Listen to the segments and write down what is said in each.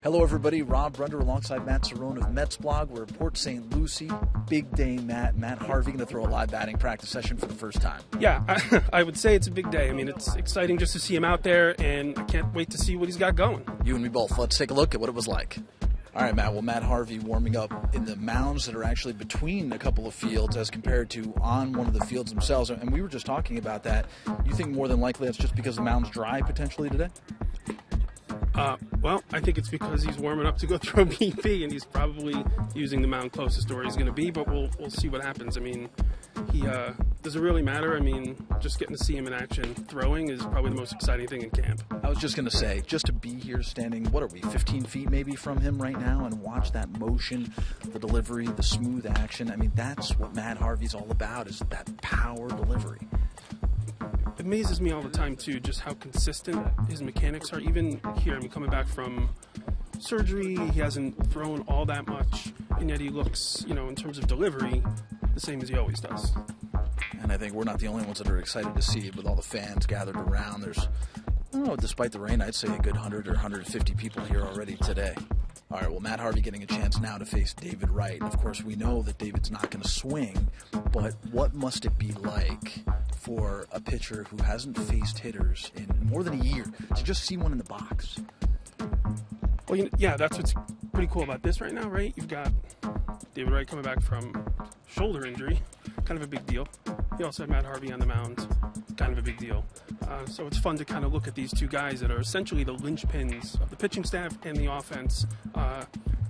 Hello, everybody. Rob Brender alongside Matt Cerrone of Mets Blog. We're at Port St. Lucie. Big day, Matt. Matt Harvey going to throw a live batting practice session for the first time. Yeah, I would say it's a big day. I mean, it's exciting just to see him out there, and I can't wait to see what he's got going. You and me both. Let's take a look at what it was like. All right, Matt. Well, Matt Harvey warming up in the mounds that are actually between a couple of fields as compared to on one of the fields themselves. And we were just talking about that. You think more than likely that's just because the mound's dry potentially today? Well, I think it's because he's warming up to go throw BP, and he's probably using the mound closest to where he's going to be, but we'll see what happens. I mean, does it really matter? I mean, just getting to see him in action throwing is probably the most exciting thing in camp. I was just going to say, just to be here standing, what are we, 15 feet maybe from him right now, and watch that motion, the delivery, the smooth action. I mean, that's what Matt Harvey's all about, is that power delivery. It amazes me all the time, too, just how consistent his mechanics are. Even here, I mean, coming back from surgery, he hasn't thrown all that much, and yet he looks, in terms of delivery, the same as he always does. And I think we're not the only ones that are excited to see it with all the fans gathered around. There's, despite the rain, I'd say a good 100 or 150 people here already today. All right, well, Matt Harvey getting a chance now to face David Wright. Of course, we know that David's not going to swing, but what must it be like for a pitcher who hasn't faced hitters in more than a year to just see one in the box? Well, yeah, that's what's pretty cool about this right now, right? You've got David Wright coming back from shoulder injury, kind of a big deal. You also have Matt Harvey on the mound, kind of a big deal. So it's fun to kind of look at these two guys that are essentially the linchpins of the pitching staff and the offense.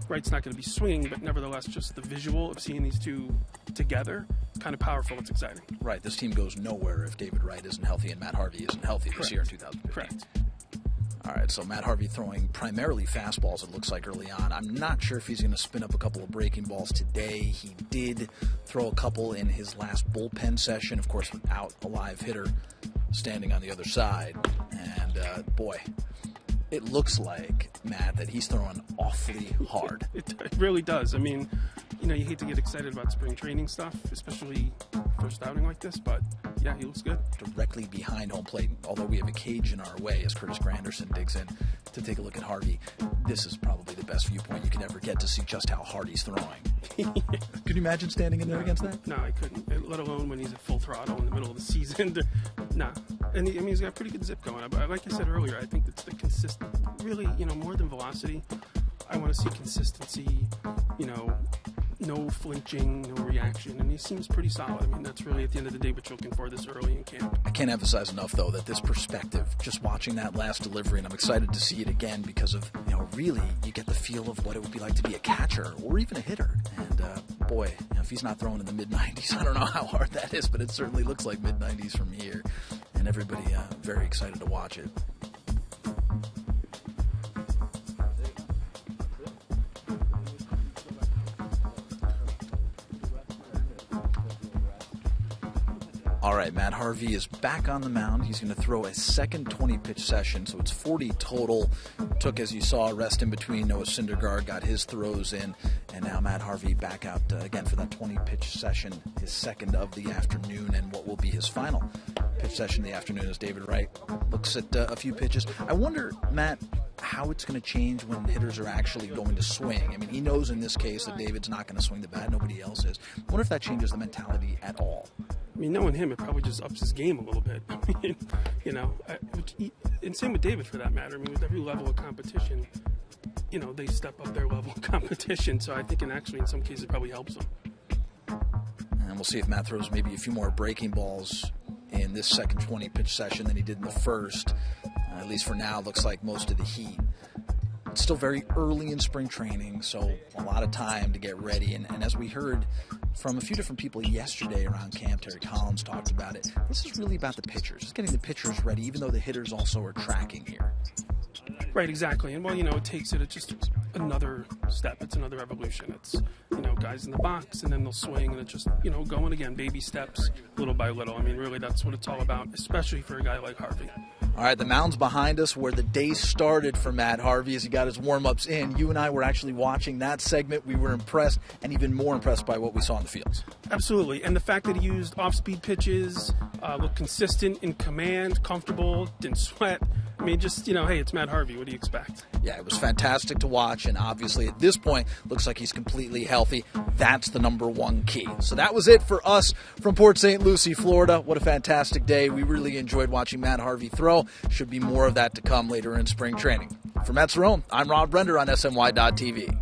Wright's not going to be swinging, but nevertheless, just the visual of seeing these two together, kind of powerful. It's exciting. Right. This team goes nowhere if David Wright isn't healthy and Matt Harvey isn't healthy this year in 2015. Correct. All right, so Matt Harvey throwing primarily fastballs, it looks like, early on. I'm not sure if he's going to spin up a couple of breaking balls today. He did throw a couple in his last bullpen session, of course, without a live hitter standing on the other side. And, boy, it looks like, Matt, that he's throwing awfully hard. It really does. I mean, you hate to get excited about spring training stuff, especially first outing like this, but yeah, he looks good. Directly behind home plate, although we have a cage in our way as Curtis Granderson digs in to take a look at Harvey. This is probably the best viewpoint you can ever get to see just how hard he's throwing. Yeah. Could you imagine standing in there against that? No, I couldn't, let alone when he's at full throttle in the middle of the season. Nah. And he's got a pretty good zip going. But like I said earlier, I think that's the consistent, really, more than velocity. I want to see consistency, no flinching, no reaction, and he seems pretty solid. I mean, that's really, at the end of the day, what you're looking for this early in camp. I can't emphasize enough, though, that this perspective, just watching that last delivery, and I'm excited to see it again because of, really, you get the feel of what it would be like to be a catcher or even a hitter. And, boy, if he's not throwing in the mid-90s, I don't know how hard that is, but it certainly looks like mid-90s from here. And everybody very excited to watch it. All right, Matt Harvey is back on the mound. He's going to throw a second 20-pitch session, so it's 40 total. Took, as you saw, a rest in between. Noah Syndergaard got his throws in, and now Matt Harvey back out again for that 20-pitch session, his second of the afternoon, and what will be his final pitch session of the afternoon as David Wright looks at a few pitches. I wonder, Matt, how it's going to change when hitters are actually going to swing. I mean, he knows in this case that David's not going to swing the bat. Nobody else is. I wonder if that changes the mentality at all. I mean, knowing him, it probably just ups his game a little bit. I mean, and same with David for that matter. I mean, with every level of competition, they step up their level of competition. So I think, in some cases, it probably helps them. And we'll see if Matt throws maybe a few more breaking balls in this second 20-pitch session than he did in the first. At least for now, looks like most of the heat. It's still very early in spring training, so a lot of time to get ready. And as we heard from a few different people yesterday around camp, Terry Collins talked about it, this is really about the pitchers. It's getting the pitchers ready, even though the hitters also are tracking here. Right, exactly. And, it takes it just another step. It's another evolution. It's, guys in the box, and then they'll swing, and it's just, going again, baby steps, little by little. I mean, really, that's what it's all about, especially for a guy like Harvey. All right, the mound's behind us where the day started for Matt Harvey as he got his warm-ups in. You and I were actually watching that segment. We were impressed, and even more impressed by what we saw in the fields. Absolutely, and the fact that he used off-speed pitches, looked consistent in command, comfortable, didn't sweat. I I mean, just, hey, it's Matt Harvey. What do you expect? Yeah, it was fantastic to watch, and obviously at this point, looks like he's completely healthy. That's the number one key. So that was it for us from Port St. Lucie, Florida. What a fantastic day. We really enjoyed watching Matt Harvey throw. Should be more of that to come later in spring training. For Matt Cerrone, I'm Rob Brender on SNY.TV.